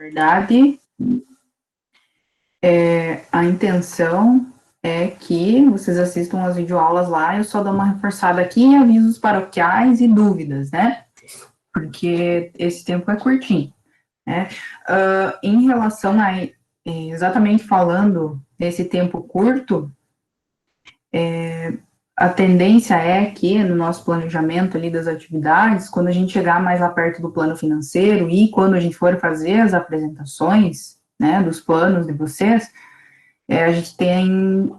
verdade, a intenção é que vocês assistam as videoaulas lá, eu só dou uma reforçada aqui em avisos paroquiais e dúvidas, né? Porque esse tempo é curtinho, né? Em relação a, exatamente falando desse tempo curto, a tendência é que no nosso planejamento ali das atividades, quando a gente chegar mais lá perto do plano financeiro e quando a gente for fazer as apresentações, né, dos planos de vocês, a gente tem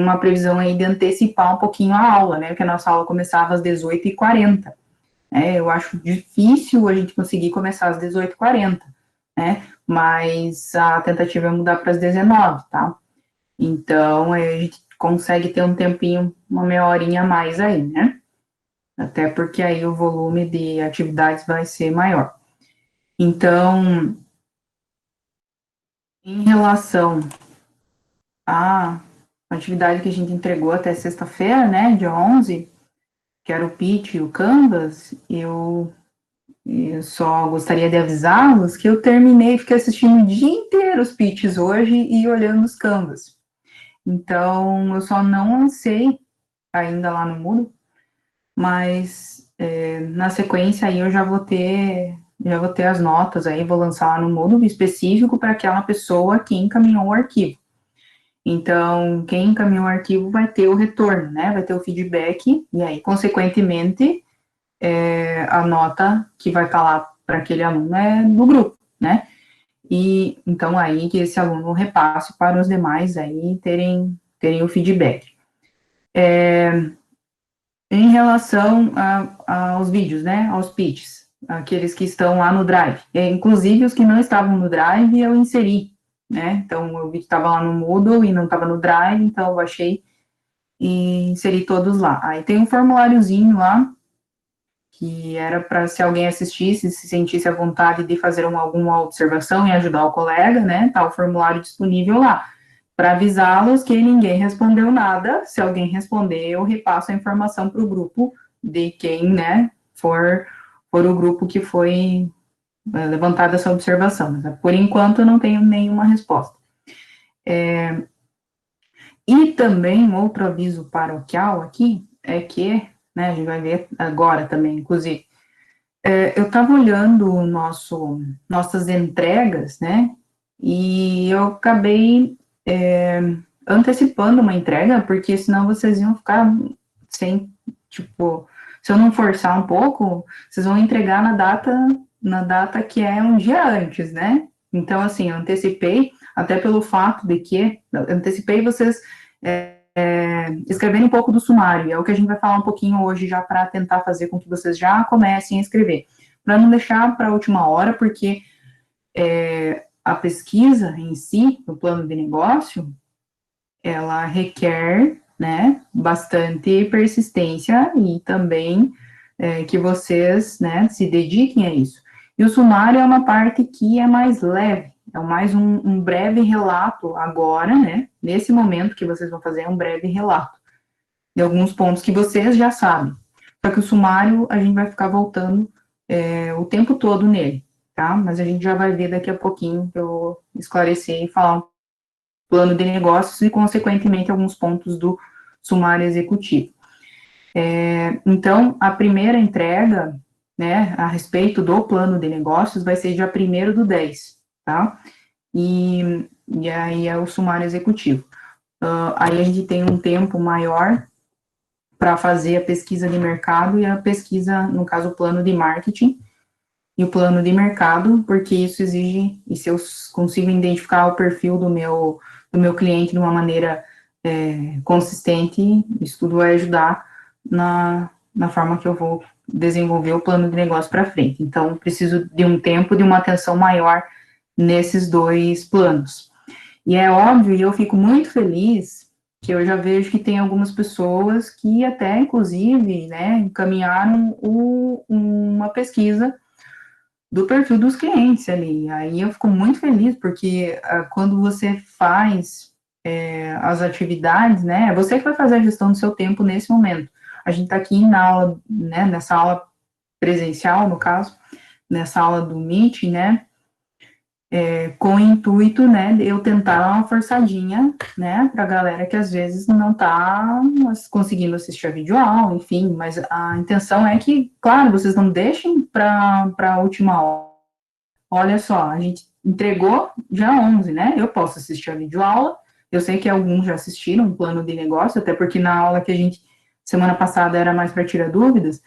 uma previsão aí de antecipar um pouquinho a aula, né, porque a nossa aula começava às 18h40. Eu acho difícil a gente conseguir começar às 18h40, né, mas a tentativa é mudar para as 19h, tá? Então, a gente consegue ter um tempinho, uma meia horinha a mais aí, né? Até porque aí o volume de atividades vai ser maior. Então, em relação à atividade que a gente entregou até sexta-feira, né, dia 11, que era o Pitch e o Canvas, eu só gostaria de avisá-los que eu terminei, fiquei assistindo o dia inteiro os pitches hoje e olhando os Canvas. Então, eu só não lancei ainda lá no Moodle, mas na sequência aí eu já vou ter as notas aí, vou lançar lá no Moodle específico para aquela pessoa que encaminhou o arquivo. Então, quem encaminhou o arquivo vai ter o retorno, né, vai ter o feedback, e aí, consequentemente, a nota que vai estar lá para aquele aluno é do grupo, né, e então aí que esse aluno repasse para os demais aí terem o feedback. Em relação aos vídeos, né, aos pitches, aqueles que estão lá no Drive, inclusive os que não estavam no Drive, eu inseri, né, então eu vi que estava lá no Moodle e não estava no Drive, então eu baixei e inseri todos lá. Aí tem um formuláriozinho lá, que era para se alguém assistisse, se sentisse à vontade de fazer alguma observação e ajudar o colega, né, tá o formulário disponível lá, para avisá-los que ninguém respondeu nada. Se alguém responder, eu repasso a informação para o grupo de quem, né, for o grupo que foi levantada essa observação. Mas, por enquanto, eu não tenho nenhuma resposta. E também, outro aviso paroquial aqui, é que, né, a gente vai ver agora também, inclusive, eu estava olhando nossas entregas, né, e eu acabei antecipando uma entrega, porque senão vocês iam ficar sem, tipo, se eu não forçar um pouco, vocês vão entregar na data que é um dia antes, né? Então, assim, eu antecipei, até pelo fato de que, antecipei vocês escreverem um pouco do sumário, é o que a gente vai falar um pouquinho hoje já para tentar fazer com que vocês já comecem a escrever, para não deixar para a última hora, porque a pesquisa em si, o plano de negócio, ela requer, né, bastante persistência e também que vocês, né, se dediquem a isso. E o sumário é uma parte que é mais leve, é mais um breve relato agora, né, nesse momento que vocês vão fazer, é um breve relato de alguns pontos que vocês já sabem. Só que o sumário, a gente vai ficar voltando o tempo todo nele, tá? Mas a gente já vai ver daqui a pouquinho, que eu vou esclarecer e falar um plano de negócios e, consequentemente, alguns pontos do sumário executivo. Então, a primeira entrega, né, a respeito do plano de negócios vai ser dia 1º do 10, tá? E aí é o sumário executivo. Aí a gente tem um tempo maior para fazer a pesquisa de mercado e a pesquisa, no caso, o plano de marketing e o plano de mercado, porque isso exige, e se eu consigo identificar o perfil do meu cliente de uma maneira consistente, isso tudo vai ajudar na forma que eu vou desenvolver o plano de negócio para frente. Então, preciso de um tempo, de uma atenção maior nesses dois planos. E é óbvio, e eu fico muito feliz, que eu já vejo que tem algumas pessoas que até, inclusive, né, encaminharam uma pesquisa do perfil dos clientes ali. Aí eu fico muito feliz, porque quando você faz as atividades, né, é você que vai fazer a gestão do seu tempo nesse momento. A gente está aqui na aula, né, nessa aula presencial, no caso, nessa aula do Meet, né, com o intuito, né, de eu tentar dar uma forçadinha, né, para a galera que às vezes não está conseguindo assistir a videoaula, enfim, mas a intenção é que, claro, vocês não deixem para a última hora. Olha só, a gente entregou dia 11, né, eu posso assistir a videoaula, eu sei que alguns já assistiram um plano de negócio, até porque na aula que a gente, semana passada, era mais para tirar dúvidas,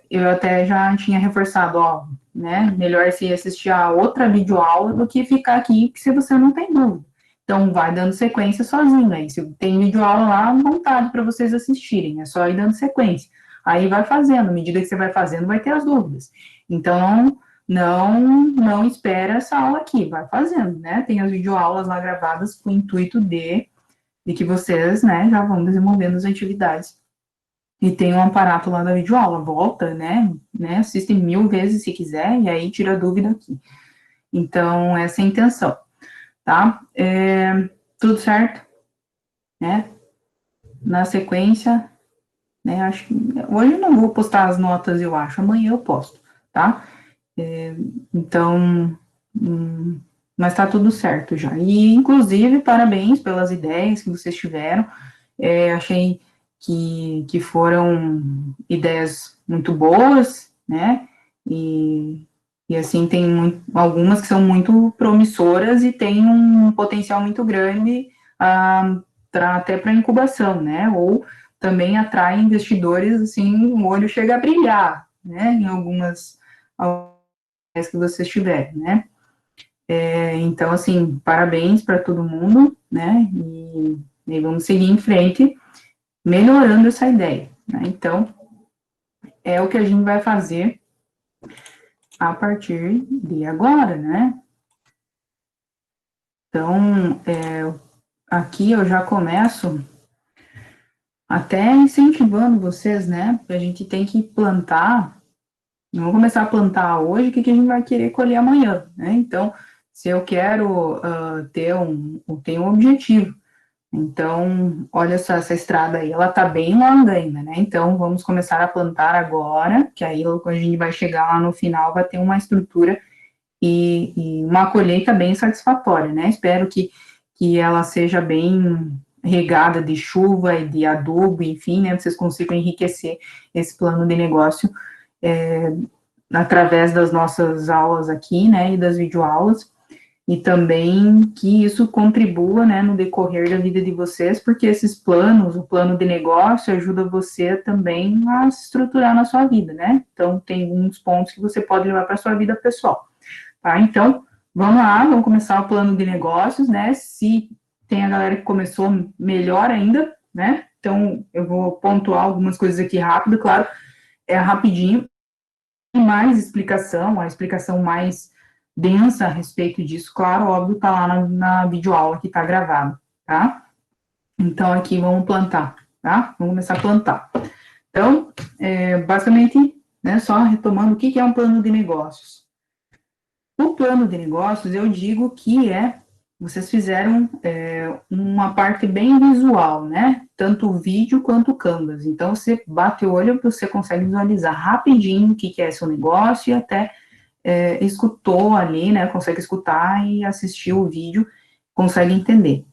eu até já tinha reforçado, ó, né, melhor se assistir a outra videoaula do que ficar aqui, se você não tem dúvida. Então, vai dando sequência sozinho aí. Se tem videoaula lá, à vontade para vocês assistirem, é só ir dando sequência. Aí vai fazendo, à medida que você vai fazendo, vai ter as dúvidas. Então, não espera essa aula aqui, vai fazendo, né? Tem as videoaulas lá gravadas com o intuito de que vocês, né, já vão desenvolvendo as atividades. E tem um aparato lá da videoaula, volta, né, assiste 1000 vezes se quiser, e aí tira dúvida aqui. Então, essa é a intenção, tá? Tudo certo, né? Na sequência, né, acho que hoje eu não vou postar as notas, eu acho, amanhã eu posto, tá? Então, mas tá tudo certo já. E, inclusive, parabéns pelas ideias que vocês tiveram. Achei que foram ideias muito boas, né? E assim, tem algumas que são muito promissoras e tem um potencial muito grande até para incubação, né? Ou também atrai investidores, assim, o olho chega a brilhar, né? Em algumas que vocês tiverem, né? Então, assim, parabéns para todo mundo, né? E vamos seguir em frente, melhorando essa ideia, né? Então, é o que a gente vai fazer a partir de agora, né? Então, aqui eu já começo até incentivando vocês, né? A gente tem que plantar, vamos começar a plantar hoje, o que a gente vai querer colher amanhã, né? Então, se eu quero ter um objetivo, então, olha só, essa estrada aí, ela tá bem longa ainda, né? Então, vamos começar a plantar agora, que aí, quando a gente vai chegar lá no final, vai ter uma estrutura e uma colheita bem satisfatória, né? Espero que ela seja bem regada de chuva e de adubo, enfim, né? Vocês consigam enriquecer esse plano de negócio através das nossas aulas aqui, né? E das videoaulas. E também que isso contribua, né, no decorrer da vida de vocês, porque esses planos, o plano de negócio ajuda você também a se estruturar na sua vida, né? Então, tem alguns pontos que você pode levar para a sua vida pessoal, tá? Então, vamos lá, vamos começar o plano de negócios, né? Se tem a galera que começou, melhor ainda, né? Então, eu vou pontuar algumas coisas aqui rápido, claro, rapidinho, mais explicação, a explicação mais densa a respeito disso, claro, óbvio, tá lá na videoaula que tá gravada, tá? Então, aqui vamos plantar, tá? Vamos começar a plantar. Então, basicamente, né, só retomando, o que é um plano de negócios? O plano de negócios, eu digo que vocês fizeram uma parte bem visual, né? Tanto o vídeo quanto o Canvas. Então, você bate o olho, você consegue visualizar rapidinho o que é seu negócio e até escutou ali, né? Consegue escutar e assistir o vídeo, consegue entender.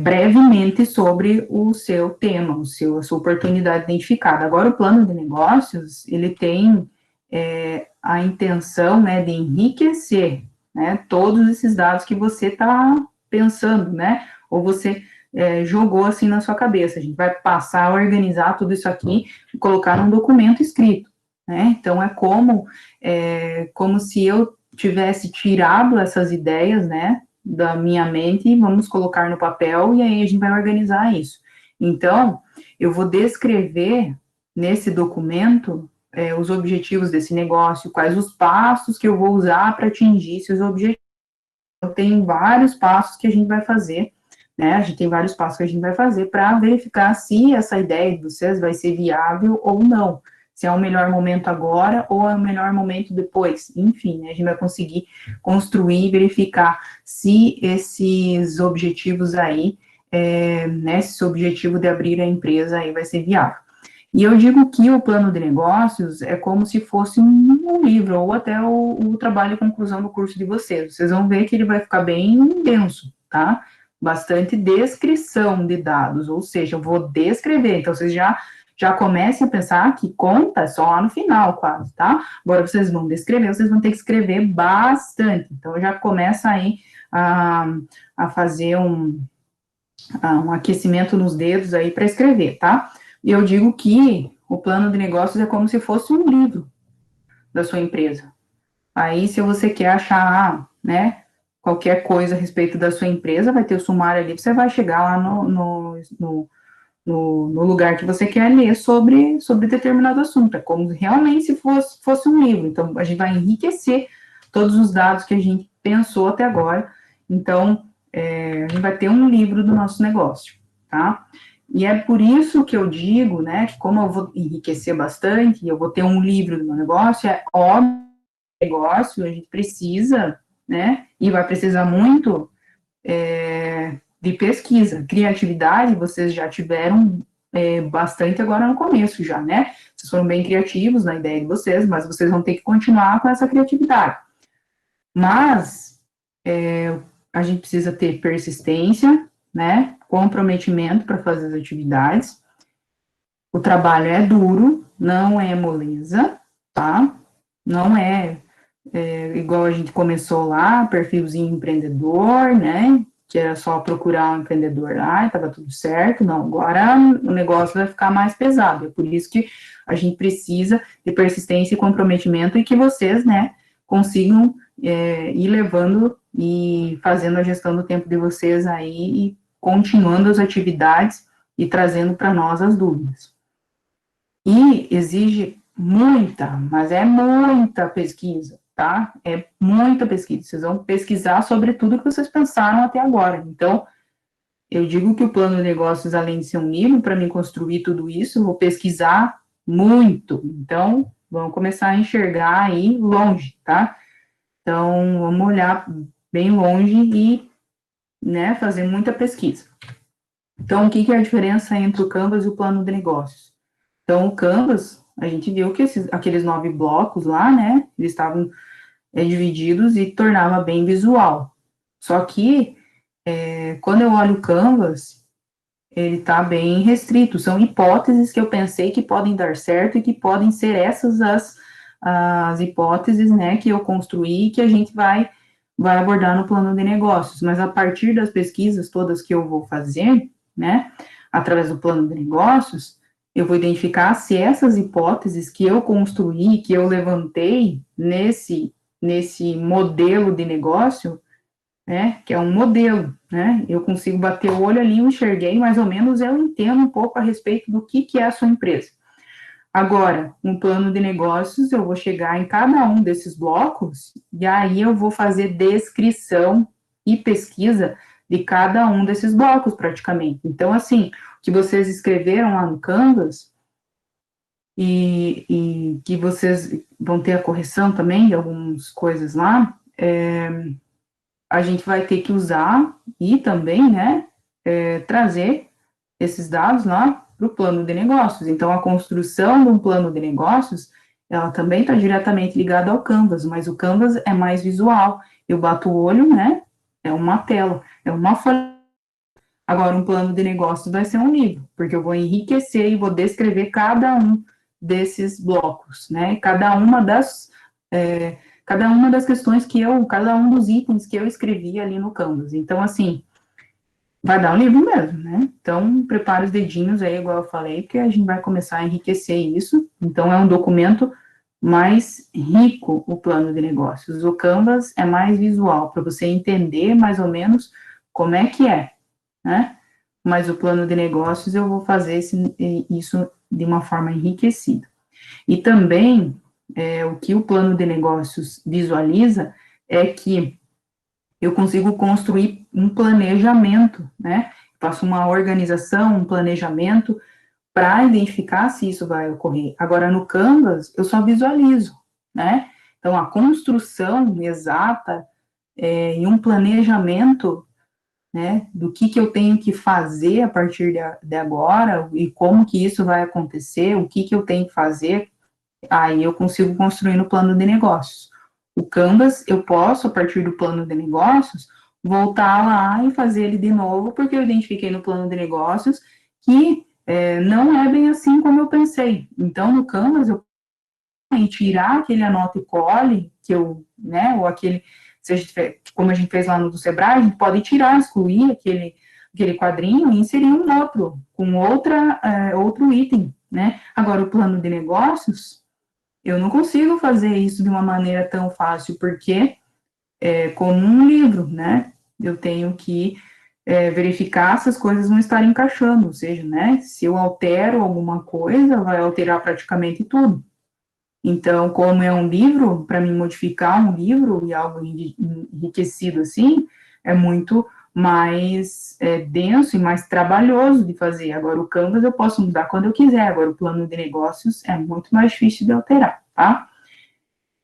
Brevemente sobre o seu tema, a sua oportunidade identificada. Agora, o plano de negócios, ele tem a intenção, né, de enriquecer, né, todos esses dados que você está pensando, né, ou você jogou assim na sua cabeça. A gente vai passar a organizar tudo isso aqui e colocar num documento escrito, né, então como se eu tivesse tirado essas ideias, né, da minha mente e vamos colocar no papel e aí a gente vai organizar isso. Então, eu vou descrever nesse documento os objetivos desse negócio, quais os passos que eu vou usar para atingir esses objetivos. Então, tem vários passos que a gente vai fazer, né? A gente tem vários passos que a gente vai fazer para verificar se essa ideia de vocês vai ser viável ou não. Se é o melhor momento agora ou é o melhor momento depois. Enfim, né? A gente vai conseguir construir e verificar se esses objetivos aí, né? Esse objetivo de abrir a empresa aí vai ser viável. E eu digo que o plano de negócios é como se fosse um livro, ou até o trabalho de conclusão do curso de vocês. Vocês vão ver que ele vai ficar bem denso, tá? Bastante descrição de dados, ou seja, eu vou descrever. Então, vocês já comecem a pensar que conta só lá no final, quase, tá? Agora, vocês vão descrever, vocês vão ter que escrever bastante. Então, já começa aí a fazer um aquecimento nos dedos aí para escrever, tá? E eu digo que o plano de negócios é como se fosse um livro da sua empresa. Aí, se você quer achar, né, qualquer coisa a respeito da sua empresa, vai ter o sumário ali, você vai chegar lá no lugar que você quer ler sobre determinado assunto. É como realmente se fosse um livro. Então, a gente vai enriquecer todos os dados que a gente pensou até agora. Então, a gente vai ter um livro do nosso negócio, tá? E é por isso que eu digo, né, que como eu vou enriquecer bastante, eu vou ter um livro do meu negócio, é óbvio, negócio, a gente precisa, né, e vai precisar muito de pesquisa. Criatividade, vocês já tiveram bastante agora no começo já, né? Vocês foram bem criativos na ideia de vocês, mas vocês vão ter que continuar com essa criatividade. Mas a gente precisa ter persistência, né? Comprometimento para fazer as atividades. O trabalho é duro, não é moleza, tá? Não igual a gente começou lá, perfilzinho empreendedor, né? Que era só procurar um empreendedor lá e estava tudo certo. Não, agora o negócio vai ficar mais pesado. É por isso que a gente precisa de persistência e comprometimento e que vocês, né, consigam ir levando e fazendo a gestão do tempo de vocês aí e continuando as atividades e trazendo para nós as dúvidas. E exige muita, mas é muita pesquisa, tá? É muita pesquisa. Vocês vão pesquisar sobre tudo que vocês pensaram até agora. Então, eu digo que o plano de negócios, além de ser um livro, para mim construir tudo isso, eu vou pesquisar muito. Então, vamos começar a enxergar aí longe, tá? Então, vamos olhar bem longe e, né, fazer muita pesquisa. Então, o que é a diferença entre o Canvas e o plano de negócios? Então, o Canvas, a gente viu que aqueles 9 blocos lá, né, eles estavam divididos e tornava bem visual. Só que, quando eu olho o Canvas, ele está bem restrito. São hipóteses que eu pensei que podem dar certo e que podem ser essas as hipóteses, né, que eu construí e que a gente vai abordar no plano de negócios. Mas a partir das pesquisas todas que eu vou fazer, né, através do plano de negócios, eu vou identificar se essas hipóteses que eu construí, que eu levantei nesse modelo de negócio, né, que é um modelo, né, eu consigo bater o olho ali, eu enxerguei, mais ou menos, eu entendo um pouco a respeito do que é a sua empresa. Agora, um plano de negócios, eu vou chegar em cada um desses blocos, e aí eu vou fazer descrição e pesquisa de cada um desses blocos, praticamente. Então, assim, o que vocês escreveram lá no Canvas, e que vocês vão ter a correção também de algumas coisas lá, a gente vai ter que usar e também, né, trazer esses dados lá para o plano de negócios. Então, a construção de um plano de negócios, ela também está diretamente ligada ao Canvas, mas o Canvas é mais visual. Eu bato o olho, né, é uma tela, é uma folha. Agora, um plano de negócios vai ser um livro, porque eu vou enriquecer e vou descrever cada um desses blocos, né, cada uma das questões cada um dos itens que eu escrevi ali no Canvas. Então, assim, vai dar um livro mesmo, né? Então, prepare os dedinhos aí, igual eu falei, porque a gente vai começar a enriquecer isso. Então, é um documento mais rico, o plano de negócios. O Canvas é mais visual, para você entender mais ou menos como é que é, né? Mas o plano de negócios eu vou fazer isso de uma forma enriquecida. E também, o que o plano de negócios visualiza é que eu consigo construir um planejamento, né? Faço uma organização, um planejamento para identificar se isso vai ocorrer. Agora, no Canvas, eu só visualizo, né? Então, a construção exata e um planejamento né, do que eu tenho que fazer a partir de agora, e como que isso vai acontecer, o que eu tenho que fazer, aí eu consigo construir no plano de negócios. O Canvas, eu posso, a partir do plano de negócios, voltar lá e fazer ele de novo, porque eu identifiquei no plano de negócios que não é bem assim como eu pensei. Então, no Canvas, eu posso tirar aquele anota e cole, que eu, né, ou aquele, como a gente fez lá no do Sebrae, a gente pode tirar, excluir aquele quadrinho e inserir um outro, com outro item, né? Agora, o plano de negócios, eu não consigo fazer isso de uma maneira tão fácil, porque como um livro, né? Eu tenho que verificar se as coisas vão estar encaixando, ou seja, né? Se eu altero alguma coisa, vai alterar praticamente tudo. Então, como é um livro, para mim modificar um livro e algo enriquecido assim, é muito mais denso e mais trabalhoso de fazer. Agora, o Canvas eu posso mudar quando eu quiser, agora o plano de negócios é muito mais difícil de alterar, tá?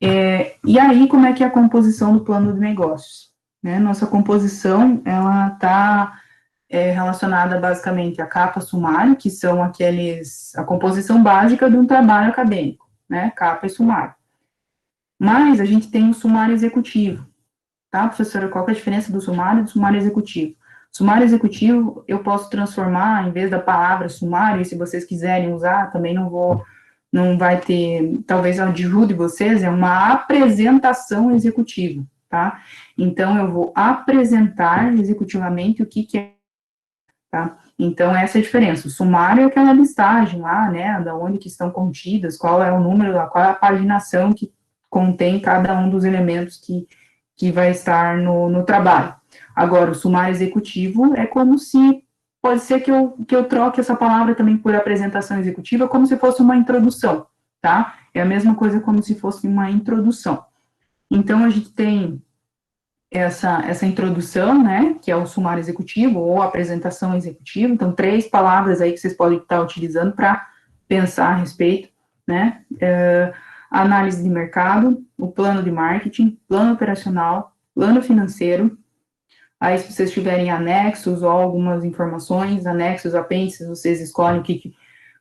E aí, como é que é a composição do plano de negócios? Né? Nossa composição, ela está relacionada basicamente à capa sumário, que são a composição básica de um trabalho acadêmico, né? Capa e sumário. Mas a gente tem o sumário executivo, tá, professora? Qual que é a diferença do sumário e do sumário executivo? Sumário executivo, eu posso transformar, em vez da palavra sumário, e se vocês quiserem usar, também não vai ter, talvez ajude vocês, é uma apresentação executiva, tá? Então, eu vou apresentar executivamente o que é, tá? Então, essa é a diferença. O sumário é aquela listagem lá, né, da onde que estão contidas, qual é o número, qual é a paginação que contém cada um dos elementos que vai estar no trabalho. Agora, o sumário executivo é como se, pode ser que eu troque essa palavra também por apresentação executiva, como se fosse uma introdução, tá? É a mesma coisa como se fosse uma introdução. Então, a gente tem essa introdução, né, que é o sumário executivo ou apresentação executiva, então 3 palavras aí que vocês podem estar utilizando para pensar a respeito, né, análise de mercado, o plano de marketing, plano operacional, plano financeiro, aí se vocês tiverem anexos ou algumas informações, anexos, apêndices, vocês escolhem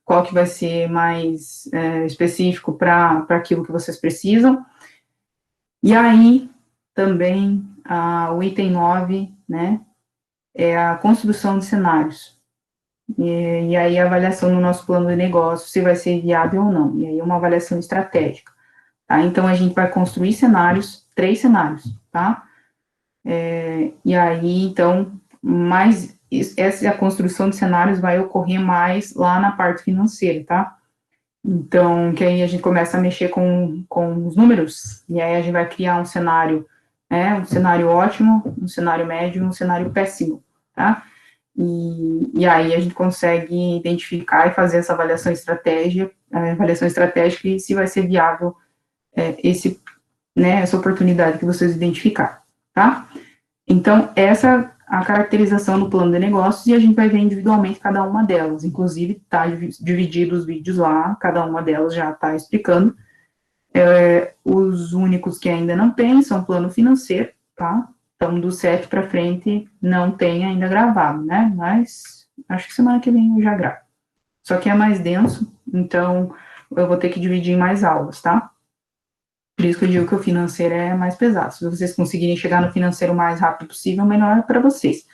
qual que vai ser mais específico para aquilo que vocês precisam, e aí também o item 9, né, é a construção de cenários. E aí a avaliação no nosso plano de negócio, se vai ser viável ou não. E aí uma avaliação estratégica. Tá? Então, a gente vai construir cenários, 3 cenários, tá? E aí, então, essa construção de cenários vai ocorrer mais lá na parte financeira, tá? Então, que aí a gente começa a mexer com os números, e aí a gente vai criar um cenário, né, um cenário ótimo, um cenário médio e um cenário péssimo, tá? E aí a gente consegue identificar e fazer essa avaliação estratégica e se vai ser viável essa oportunidade que vocês identificaram, tá? Então, essa a caracterização do plano de negócios e a gente vai ver individualmente cada uma delas. Inclusive, está dividido os vídeos lá, cada uma delas já está explicando. Os únicos que ainda não tem são plano financeiro, tá? Então, do 7 para frente, não tem ainda gravado, né? Mas acho que semana que vem eu já gravo. Só que é mais denso, então eu vou ter que dividir em mais aulas, tá? Por isso que eu digo que o financeiro é mais pesado. Se vocês conseguirem chegar no financeiro o mais rápido possível, melhor para vocês.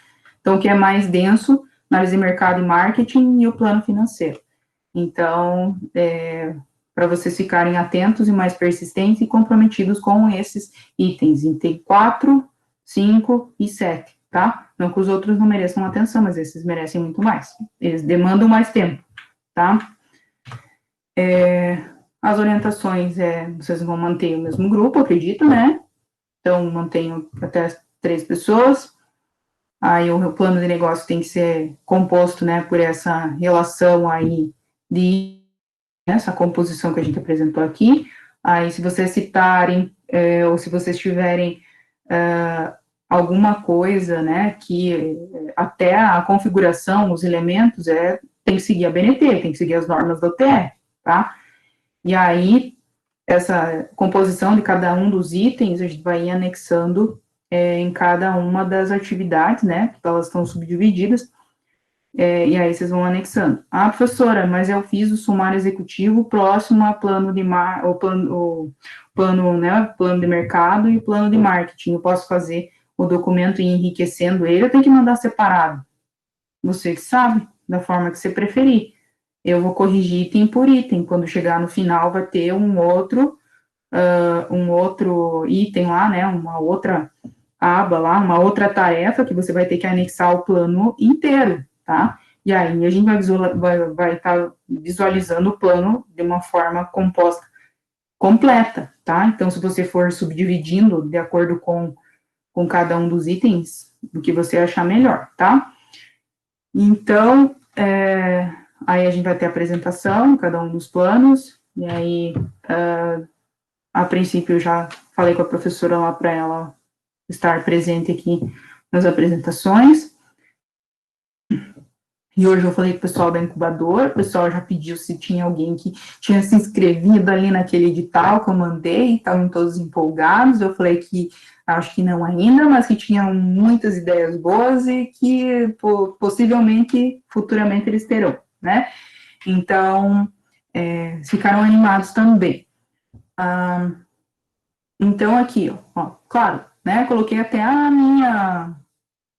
Então, o que é mais denso, análise de mercado e marketing e o plano financeiro. Então, para vocês ficarem atentos e mais persistentes e comprometidos com esses itens. Item 4, 5 e 7, tá? Não que os outros não mereçam atenção, mas esses merecem muito mais. Eles demandam mais tempo, tá? As orientações, vocês vão manter o mesmo grupo, acredito, né? Então, mantenho até 3 pessoas. Aí, o plano de negócio tem que ser composto, né, por essa relação aí de essa composição que a gente apresentou aqui. Aí, se vocês citarem, ou se vocês tiverem alguma coisa, né, que até a configuração, os elementos, tem que seguir a BNT, tem que seguir as normas da UTR, tá? E aí, essa composição de cada um dos itens, a gente vai ir anexando em cada uma das atividades, né, que elas estão subdivididas, e aí vocês vão anexando. Ah, professora, mas eu fiz o sumário executivo próximo a plano de plano de mercado e plano de marketing. Eu posso fazer o documento e enriquecendo ele, eu tenho que mandar separado. Você que sabe, da forma que você preferir. Eu vou corrigir item por item. Quando chegar no final, vai ter um outro item lá, né? Uma outra aba lá, uma outra tarefa que você vai ter que anexar o plano inteiro, tá? E aí a gente vai estar visualizando o plano de uma forma composta, completa, tá? Então, se você for subdividindo de acordo com cada um dos itens, do que você achar melhor, tá? Então, aí a gente vai ter a apresentação, cada um dos planos, e aí, a princípio, eu já falei com a professora lá para ela estar presente aqui nas apresentações. E hoje eu falei com o pessoal da incubadora, o pessoal já pediu se tinha alguém que tinha se inscrevido ali naquele edital que eu mandei, estavam todos empolgados. Eu falei que acho que não ainda, mas que tinham muitas ideias boas e que possivelmente, futuramente, eles terão, né? Então, ficaram animados também. Então, aqui, ó, claro, né, coloquei até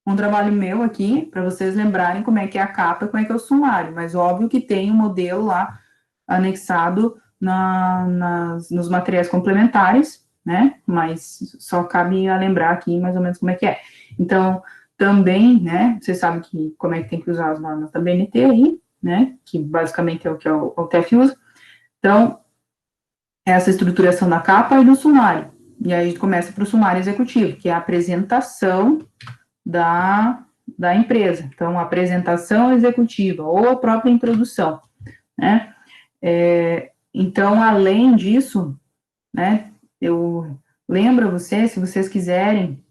um trabalho meu aqui, para vocês lembrarem como é que é a capa e como é que é o sumário, mas óbvio que tem um modelo lá anexado nos materiais complementares, né, mas só cabe a lembrar aqui mais ou menos como é que é. Então, também, né, vocês sabem como é que tem que usar as normas da BNT aí, né, que basicamente é o que o TEF usa. Então, essa estruturação da capa e do sumário. E aí a gente começa para o sumário executivo, que é a apresentação da empresa. Então, a apresentação executiva ou a própria introdução, né? Então, além disso, né, eu lembro a vocês, se vocês quiserem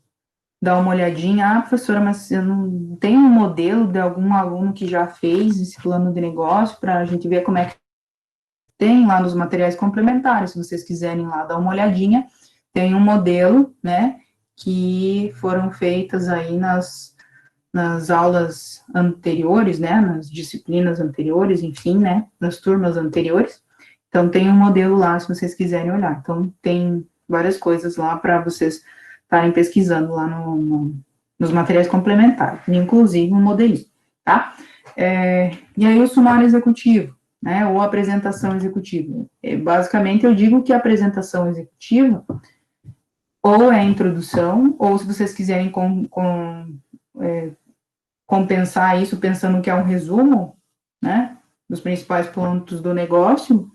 dar uma olhadinha, professora, mas eu não tenho um modelo de algum aluno que já fez esse plano de negócio para a gente ver como é que tem lá nos materiais complementares, se vocês quiserem lá dar uma olhadinha, tem um modelo, né, que foram feitas aí nas aulas anteriores, né, nas disciplinas anteriores, enfim, né, nas turmas anteriores. Então, tem um modelo lá, se vocês quiserem olhar. Então, tem várias coisas lá para vocês estarem pesquisando lá nos materiais complementares, inclusive um modelinho, tá? E aí, o sumário executivo, né, ou apresentação executiva. Basicamente, eu digo que a apresentação executiva ou é a introdução, ou se vocês quiserem compensar isso pensando que é um resumo, né, dos principais pontos do negócio,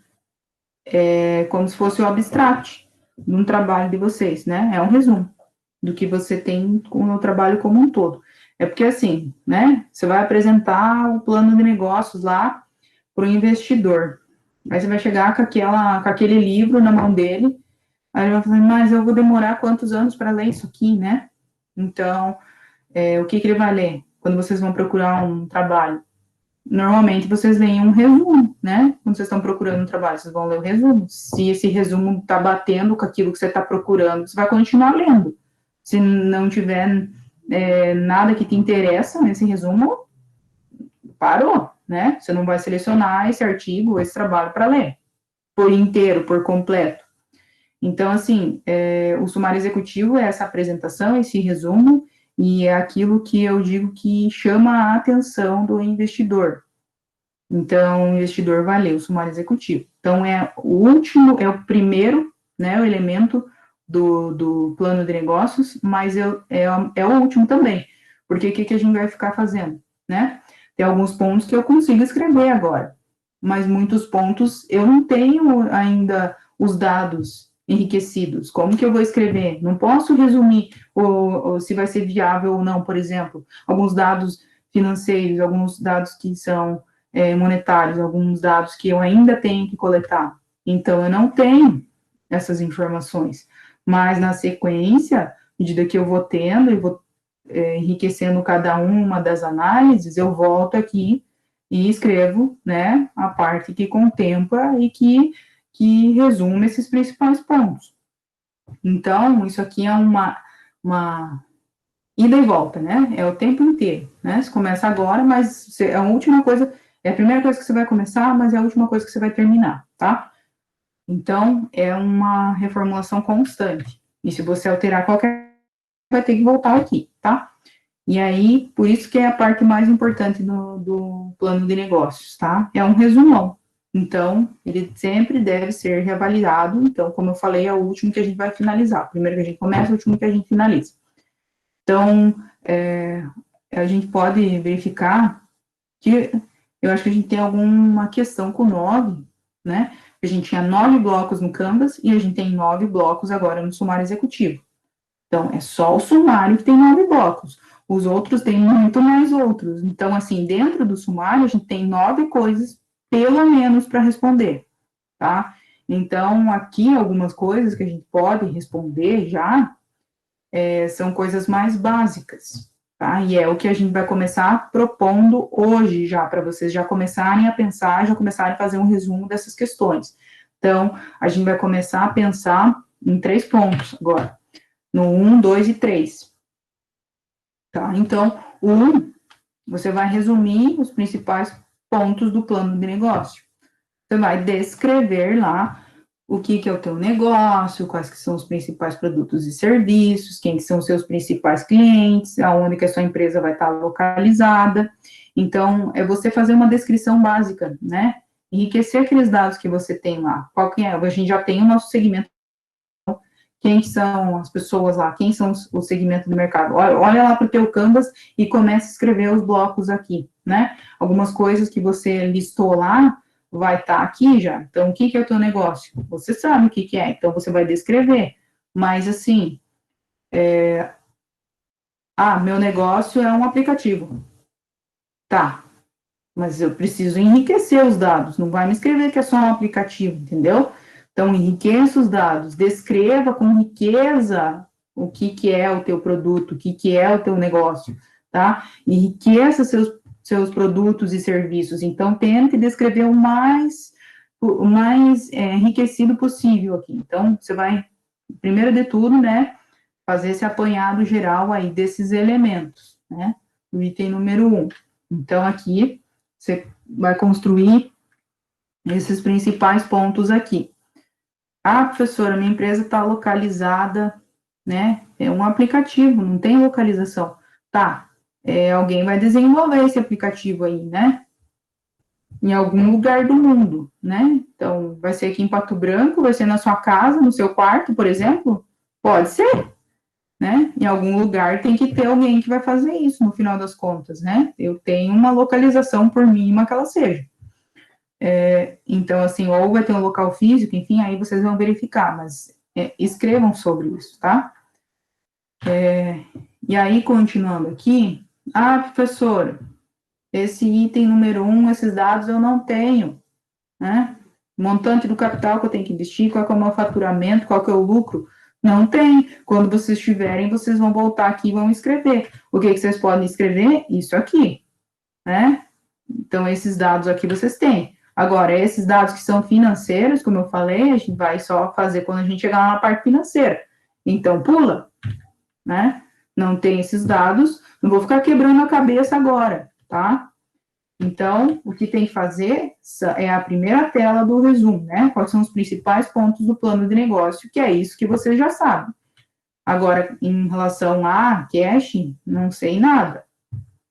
como se fosse o abstract de um trabalho de vocês, né, é um resumo do que você tem com o trabalho como um todo. É porque, assim, né, você vai apresentar o plano de negócios lá para o investidor, aí você vai chegar com aquele livro na mão dele, aí ele vai falar, mas eu vou demorar quantos anos para ler isso aqui, né? Então, o que ele vai ler? Quando vocês vão procurar um trabalho, normalmente vocês leem um resumo, né? Quando vocês estão procurando um trabalho, vocês vão ler o resumo. Se esse resumo está batendo com aquilo que você está procurando, você vai continuar lendo. Se não tiver nada que te interessa nesse resumo, parou, né? Você não vai selecionar esse artigo, esse trabalho para ler, por inteiro, por completo. Então, assim, o sumário executivo é essa apresentação, esse resumo, e é aquilo que eu digo que chama a atenção do investidor. Então, o investidor vai ler o sumário executivo. Então, é o último, é o primeiro, né, o elemento do plano de negócios, mas é o último também, porque o que a gente vai ficar fazendo, né? Tem alguns pontos que eu consigo escrever agora, mas muitos pontos eu não tenho ainda os dados enriquecidos. Como que eu vou escrever? Não posso resumir se vai ser viável ou não, por exemplo, alguns dados financeiros, alguns dados que são monetários, alguns dados que eu ainda tenho que coletar. Então, eu não tenho essas informações. Mas, na sequência, à medida que eu vou tendo e vou enriquecendo cada uma das análises, eu volto aqui e escrevo, né, a parte que contempla e que resume esses principais pontos. Então, isso aqui é uma ida e volta, né? É o tempo inteiro, né? Você começa agora, mas é a última coisa, é a primeira coisa que você vai começar, mas é a última coisa que você vai terminar, tá? Então, é uma reformulação constante. E se você alterar qualquer, vai ter que voltar aqui, tá? E aí, por isso que é a parte mais importante do plano de negócios, tá? É um resumão. Então, ele sempre deve ser reavaliado. Então, como eu falei, é o último que a gente vai finalizar. O primeiro que a gente começa, o último que a gente finaliza. Então, a gente pode verificar que eu acho que a gente tem alguma questão com 9, né? A gente tinha 9 blocos no Canvas e a gente tem 9 blocos agora no sumário executivo. Então, é só o sumário que tem 9 blocos. Os outros têm muito mais outros. Então, assim, dentro do sumário, a gente tem 9 coisas, pelo menos, para responder, tá? Então, aqui, algumas coisas que a gente pode responder já são coisas mais básicas, tá? E é o que a gente vai começar propondo hoje já, para vocês já começarem a pensar, já começarem a fazer um resumo dessas questões. Então, a gente vai começar a pensar em 3 pontos agora, no 1, 2 e 3. Tá? Então, o 1, você vai resumir os principais pontos do plano de negócio. Você vai descrever lá o que é o teu negócio, quais que são os principais produtos e serviços, quem que são os seus principais clientes, aonde que a sua empresa vai estar localizada. Então, é você fazer uma descrição básica, né? Enriquecer aqueles dados que você tem lá. Qual que é? A gente já tem o nosso segmento, quem são as pessoas lá, quem são o segmento do mercado. Olha lá para o teu Canvas e comece a escrever os blocos aqui, né? Algumas coisas que você listou lá, vai estar aqui já. Então, o que é o teu negócio? Você sabe o que é, então você vai descrever. Mas, assim, meu negócio é um aplicativo. Tá, mas eu preciso enriquecer os dados, não vai me escrever que é só um aplicativo, entendeu? Então, enriqueça os dados, descreva com riqueza o que é o teu produto, o que é o teu negócio, tá? Enriqueça seus produtos e serviços. Então, tente descrever o mais enriquecido possível aqui. Então, você vai, primeiro de tudo, né, fazer esse apanhado geral aí desses elementos, né? O item número 1. Então, aqui, você vai construir esses principais pontos aqui. Professora, minha empresa está localizada, né? É um aplicativo, não tem localização. Tá, alguém vai desenvolver esse aplicativo aí, né? Em algum lugar do mundo, né? Então, vai ser aqui em Pato Branco, vai ser na sua casa, no seu quarto, por exemplo? Pode ser, né? Em algum lugar tem que ter alguém que vai fazer isso, no final das contas, né? Eu tenho uma localização, por mínima que ela seja. Então, assim, ou vai ter um local físico, enfim, aí vocês vão verificar, mas escrevam sobre isso, tá? E aí, continuando aqui, professora, esse item número 1, esses dados eu não tenho, né? Montante do capital que eu tenho que investir, qual que é o meu faturamento, qual que é o lucro, não tem. Quando vocês tiverem, vocês vão voltar aqui e vão escrever. O que vocês podem escrever? Isso aqui, né? Então, esses dados aqui vocês têm. Agora, esses dados que são financeiros, como eu falei, a gente vai só fazer quando a gente chegar lá na parte financeira. Então, pula, né? Não tem esses dados, não vou ficar quebrando a cabeça agora, tá? Então, o que tem que fazer é a primeira tela do resumo, né? Quais são os principais pontos do plano de negócio, que é isso que você já sabe. Agora, em relação a cash, não sei nada,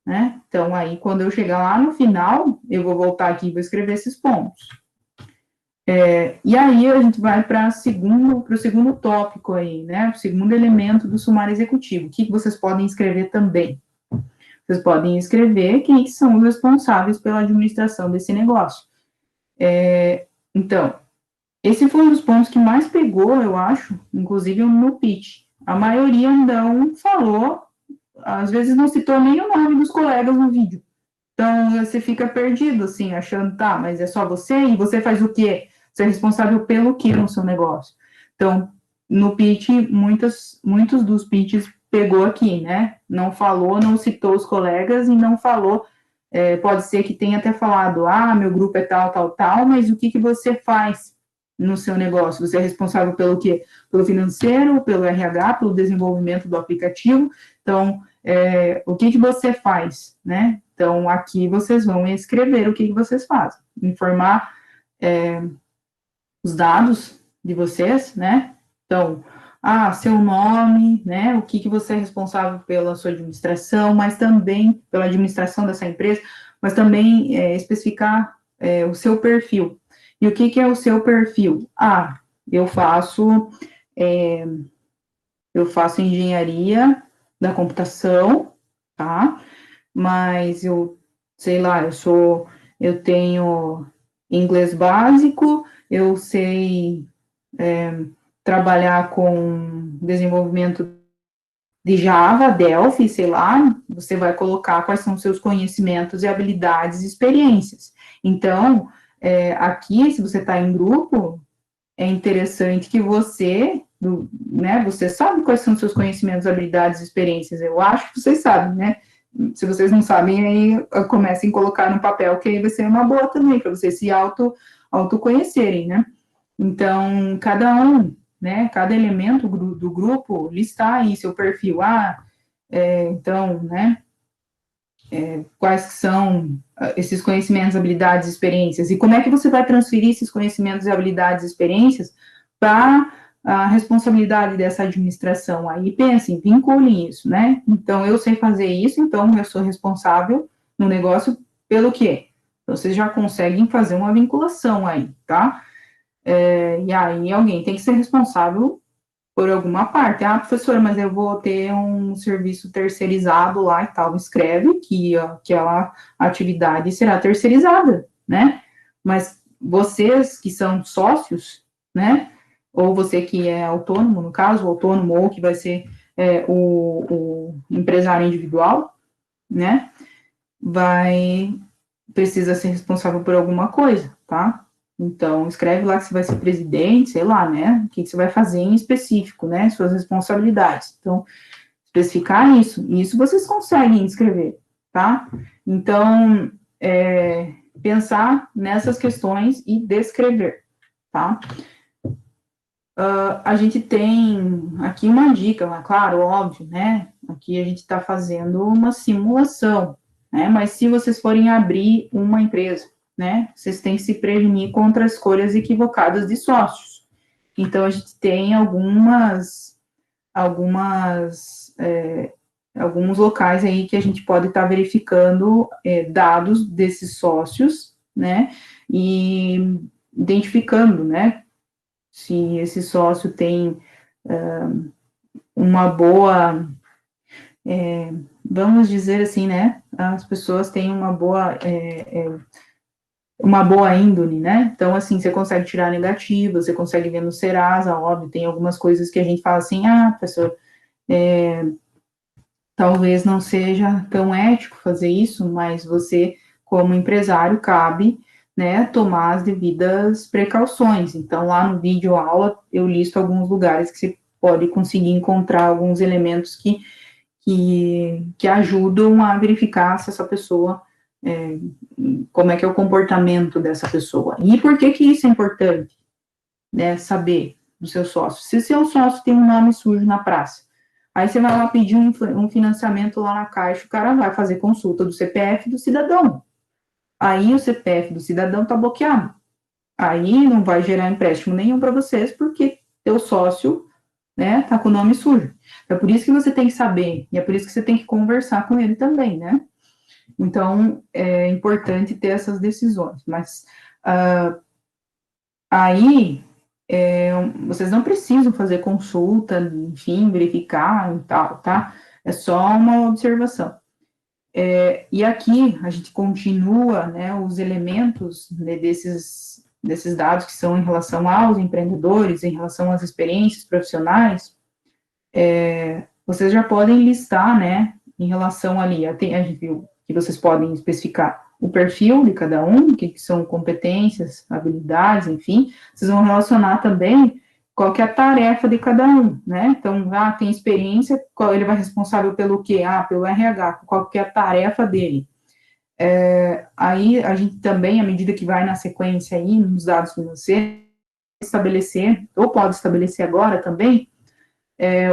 né? Então, aí, quando eu chegar lá no final, eu vou voltar aqui e vou escrever esses pontos. E aí, a gente vai para o segundo tópico aí, né? O segundo elemento do sumário executivo. O que vocês podem escrever também? Vocês podem escrever quem são os responsáveis pela administração desse negócio. Então, esse foi um dos pontos que mais pegou, eu acho, inclusive no pitch. A maioria não falou, às vezes não citou nem o nome dos colegas no vídeo. Então, você fica perdido, assim, achando, tá, mas é só você? E você faz o quê? Você é responsável pelo quê no seu negócio? Então, no pitch, muitos dos pitches pegou aqui, né? Não falou, não citou os colegas e não falou, pode ser que tenha até falado, meu grupo é tal, tal, tal, mas o que você faz, no seu negócio? Você é responsável pelo quê? Pelo financeiro, pelo RH, pelo desenvolvimento do aplicativo. Então, o que você faz, né? Então, aqui vocês vão escrever o que vocês fazem, informar os dados de vocês, né? Então, seu nome, né? O que você é responsável pela sua administração, mas também pela administração dessa empresa, mas também especificar o seu perfil. E o que é o seu perfil? Eu faço engenharia da computação, tá? Mas sei lá, eu tenho inglês básico, eu sei trabalhar com desenvolvimento de Java, Delphi, sei lá, você vai colocar quais são os seus conhecimentos e habilidades e experiências. Então, aqui, se você está em grupo, é interessante que você sabe quais são os seus conhecimentos, habilidades e experiências. Eu acho que vocês sabem, né? Se vocês não sabem, aí comecem a colocar no papel, que aí vai ser uma boa também, para vocês se autoconhecerem, né? Então, cada elemento do grupo, listar aí seu perfil. Então, né, quais são esses conhecimentos, habilidades, experiências, e como é que você vai transferir esses conhecimentos, habilidades e experiências para a responsabilidade dessa administração. Aí pensem, vinculem isso, né? Então, eu sei fazer isso, então eu sou responsável no negócio pelo quê? Então, vocês já conseguem fazer uma vinculação aí, tá? E aí alguém tem que ser responsável por alguma parte. Professora, mas eu vou ter um serviço terceirizado lá e tal. Escreve que aquela atividade será terceirizada, né? Mas vocês que são sócios, né? Ou você que é autônomo, no caso, o autônomo, ou que vai ser o empresário individual, né? Precisa ser responsável por alguma coisa, tá? Então, escreve lá que você vai ser presidente, sei lá, né? O que você vai fazer em específico, né? Suas responsabilidades. Então, especificar isso. E isso vocês conseguem escrever, tá? Então, pensar nessas questões e descrever, tá? A gente tem aqui uma dica, mas claro, óbvio, né? Aqui a gente está fazendo uma simulação, né? Mas se vocês forem abrir uma empresa, né? Vocês têm que se prevenir contra escolhas equivocadas de sócios. Então, a gente tem alguns locais aí que a gente pode estar verificando dados desses sócios, né? E identificando, né? Se esse sócio tem uma boa, vamos dizer assim, né? As pessoas têm uma boa índole, né? Então, assim, você consegue tirar negativa, você consegue ver no Serasa, óbvio, tem algumas coisas que a gente fala assim, pessoa, talvez não seja tão ético fazer isso, mas você, como empresário, cabe, né, tomar as devidas precauções. Então, lá no vídeo aula, eu listo alguns lugares que você pode conseguir encontrar alguns elementos que ajudam a verificar se essa pessoa, como é que é o comportamento dessa pessoa. E por que isso é importante, né, saber do seu sócio? Se o seu sócio tem um nome sujo na praça, aí você vai lá pedir um financiamento lá na Caixa, o cara vai fazer consulta do CPF do cidadão. Aí o CPF do cidadão está bloqueado. Aí não vai gerar empréstimo nenhum para vocês, porque teu sócio, né, tá com o nome sujo. É por isso que você tem que saber, e é por isso que você tem que conversar com ele também, né? Então, é importante ter essas decisões. Mas aí, vocês não precisam fazer consulta, enfim, verificar e tal, tá? É só uma observação. E aqui a gente continua, né, os elementos, né, desses dados que são em relação aos empreendedores, em relação às experiências profissionais, vocês já podem listar, né, em relação ali, a gente viu que vocês podem especificar o perfil de cada um, o que são competências, habilidades, enfim, vocês vão relacionar também qual que é a tarefa de cada um, né? Então, tem experiência, ele vai responsável pelo quê? Pelo RH, qual que é a tarefa dele. Aí, a gente também, à medida que vai na sequência aí, nos dados financeiros, estabelecer, ou pode estabelecer agora também,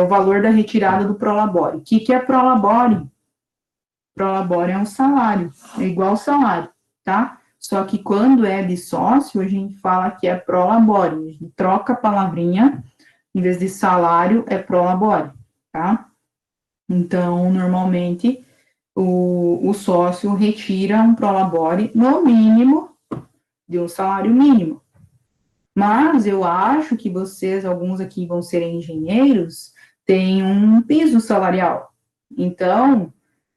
o valor da retirada do prolabore. O que é prolabore? Prolabore é um salário, é igual ao salário, tá? Só que quando é de sócio, a gente fala que é prolabore, a gente troca a palavrinha, em vez de salário, é prolabore, tá? Então, normalmente, o sócio retira um prolabore no mínimo de um salário mínimo. Mas eu acho que vocês, alguns aqui vão ser engenheiros, têm um piso salarial. Então,